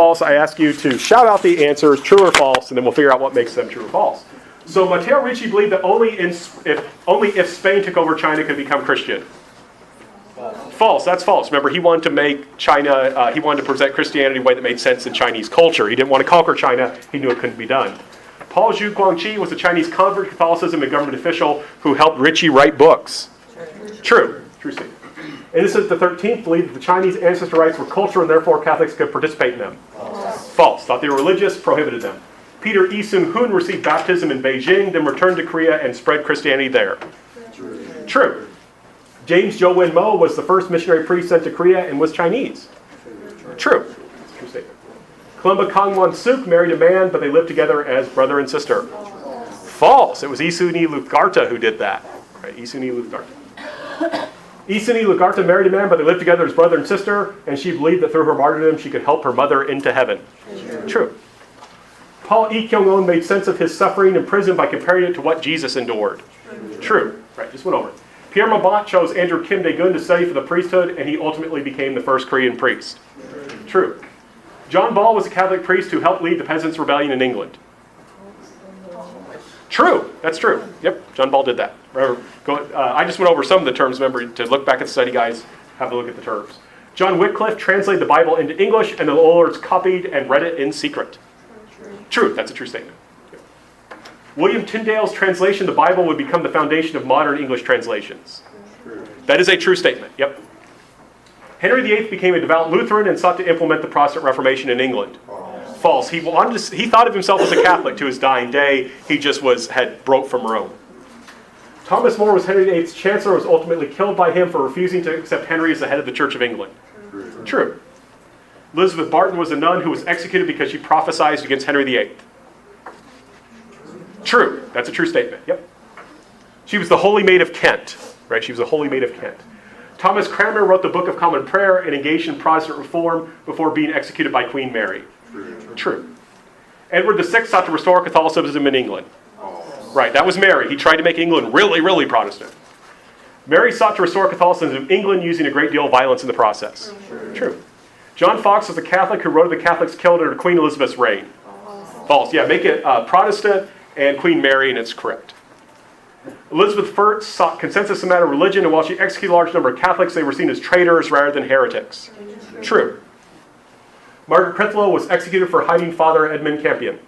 false, I ask you to shout out the answers, true or false, and then we'll figure out what makes them true or false. So Matteo Ricci believed that only if Spain took over China could become Christian. False. That's false. Remember, he wanted to make China, he wanted to present Christianity in a way that made sense in Chinese culture. He didn't want to conquer China. He knew it couldn't be done. Paul Zhu Guangqi was a Chinese convert to Catholicism and government official who helped Ricci write books. True. True statement. Innocent the 13th believed that the Chinese ancestor rites were culture and therefore Catholics could participate in them. False. Thought they were religious, prohibited them. Peter Isung Hoon received baptism in Beijing, then returned to Korea and spread Christianity there. True. James Jo Win Mo was the first missionary priest sent to Korea and was Chinese. True. True statement. Columba Kangwon Suk married a man, but they lived together as brother and sister. False. It was Isuni Lutgarta who did that. Right? Isuni Lutgarta. Isuni Lutgarta married a man, but they lived together as brother and sister, and she believed that through her martyrdom she could help her mother into heaven. True. Paul E. Kyung-on made sense of his suffering in prison by comparing it to what Jesus endured. True. Right, just went over it. Pierre Mabont chose Andrew Kim Dae-gun to study for the priesthood, and he ultimately became the first Korean priest. True. John Ball was a Catholic priest who helped lead the Peasants' Rebellion in England. True. That's true. Yep, John Ball did that. I just went over some of the terms. Remember to look back at the study guides, have a look at the terms. John Wycliffe translated the Bible into English, and the Lollards copied and read it in secret. True. That's a true statement. Yep. William Tyndale's translation of the Bible would become the foundation of modern English translations. That is a true statement. Yep. Henry VIII became a devout Lutheran and sought to implement the Protestant Reformation in England. False. He thought of himself as a Catholic to his dying day. He just had broke from Rome. Thomas More was Henry VIII's chancellor, was ultimately killed by him for refusing to accept Henry as the head of the Church of England. True. Elizabeth Barton was a nun who was executed because she prophesied against Henry VIII. True. That's a true statement. Yep. She was the Holy Maid of Kent. Right? She was the Holy Maid of Kent. Thomas Cranmer wrote the Book of Common Prayer and engaged in Protestant reform before being executed by Queen Mary. True. Edward VI sought to restore Catholicism in England. Right, that was Mary. He tried to make England really, really Protestant. Mary sought to restore Catholicism in England using a great deal of violence in the process. True. John Fox was a Catholic who wrote of the Catholics killed under Queen Elizabeth's reign. False. Yeah, make it Protestant and Queen Mary, and it's correct. Elizabeth I sought consensus in the matter of religion, and while she executed a large number of Catholics, they were seen as traitors rather than heretics. True. Margaret Crithlow was executed for hiding Father Edmund Campion.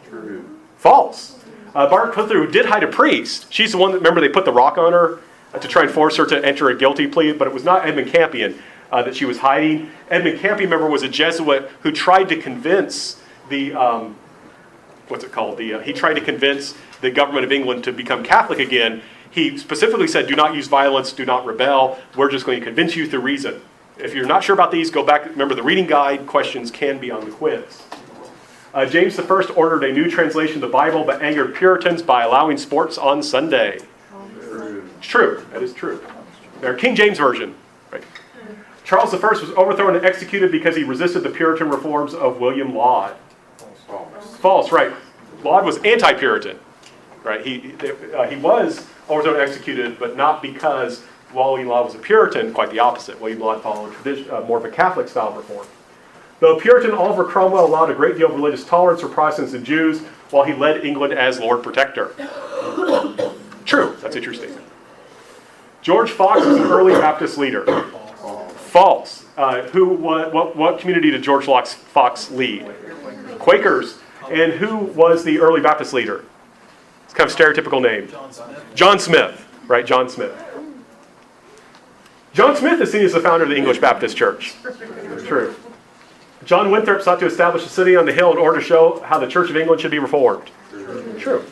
True. False. Margaret Crithlow, who did hide a priest, she's the one that, remember, they put the rock on her to try and force her to enter a guilty plea, but it was not Edmund Campion that she was hiding. Edmund Campion, remember, was a Jesuit who tried to convince the, he tried to convince the government of England to become Catholic again. He specifically said, do not use violence, do not rebel. We're just going to convince you through reason. If you're not sure about these, go back. Remember, the reading guide questions can be on the quiz. James I ordered a new translation of the Bible, but angered Puritans by allowing sports on Sunday. True. That is true. Their King James Version. Right. Charles I was overthrown and executed because he resisted the Puritan reforms of William Laud. False. Right. Laud was anti-Puritan. Right. He was overthrown and executed, but not because William Laud was a Puritan. Quite the opposite. William Laud followed more of a Catholic style of reform. Though Puritan, Oliver Cromwell allowed a great deal of religious tolerance for Protestants and Jews while he led England as Lord Protector. True. That's a true statement. George Fox was an early Baptist leader. False. What community did George Fox lead? Quakers. And who was the early Baptist leader? It's kind of a stereotypical name. John Smith. Right, John Smith. John Smith is seen as the founder of the English Baptist Church. True. John Winthrop sought to establish a city on the hill in order to show how the Church of England should be reformed. True.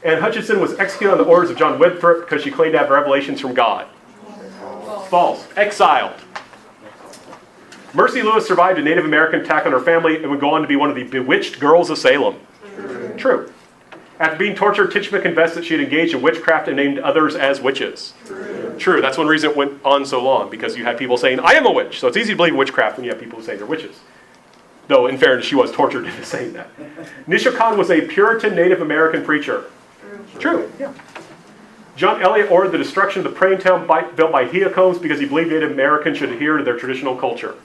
Anne Hutchinson was executed on the orders of John Winthrop because she claimed to have revelations from God. False. Exiled. Mercy Lewis survived a Native American attack on her family and would go on to be one of the bewitched girls of Salem. True. After being tortured, Titchma confessed that she had engaged in witchcraft and named others as witches. True. That's one reason it went on so long, because you had people saying, I am a witch. So it's easy to believe in witchcraft when you have people who say they're witches. Though, in fairness, she was tortured into saying that. Nisha Khan was a Puritan Native American preacher. True. Yeah. John Eliot ordered the destruction of the praying town built by Hyeokoms because he believed Native Americans should adhere to their traditional culture.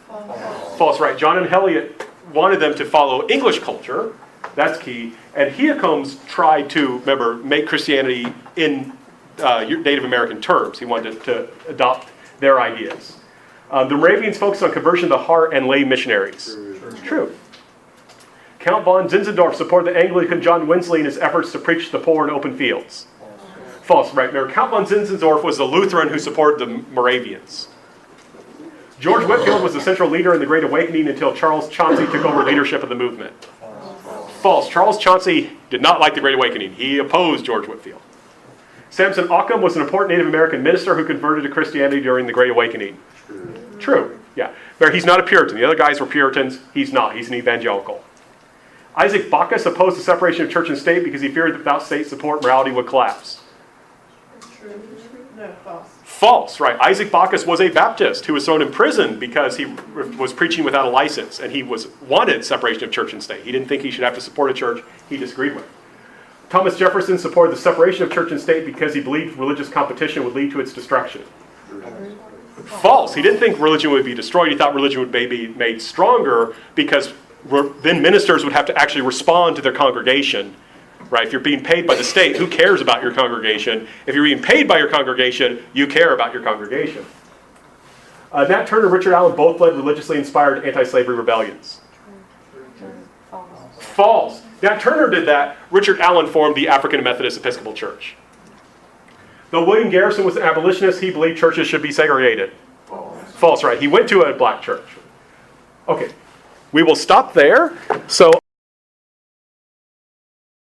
False, right. John and Eliot wanted them to follow English culture. That's key. And Hyeokoms tried to, remember, make Christianity in Native American terms. He wanted to adopt their ideas. The Moravians focused on conversion of the heart and lay missionaries. True. Count von Zinzendorf supported the Anglican John Wesley in his efforts to preach to the poor in open fields. False, right. Remember, Count von Zinzendorf was the Lutheran who supported the Moravians. George Whitefield was the central leader in the Great Awakening until Charles Chauncey took over leadership of the movement. False. Charles Chauncey did not like the Great Awakening. He opposed George Whitefield. Samson Occam was an important Native American minister who converted to Christianity during the Great Awakening. True. Yeah. But he's not a Puritan. The other guys were Puritans. He's not. He's an evangelical. Isaac Bacchus opposed the separation of church and state because he feared that without state support, morality would collapse. True. No, false. False, right. Isaac Bacchus was a Baptist who was thrown in prison because he was preaching without a license, and he wanted separation of church and state. He didn't think he should have to support a church he disagreed with. Thomas Jefferson supported the separation of church and state because he believed religious competition would lead to its destruction. False. He didn't think religion would be destroyed. He thought religion would be made stronger because then ministers would have to actually respond to their congregation. Right? If you're being paid by the state, who cares about your congregation? If you're being paid by your congregation, you care about your congregation. Nat Turner and Richard Allen both led religiously inspired anti-slavery rebellions. False. Nat Turner did that. Richard Allen formed the African Methodist Episcopal Church. Though William Garrison was an abolitionist, he believed churches should be segregated. False, right. He went to a black church. Okay. We will stop there. So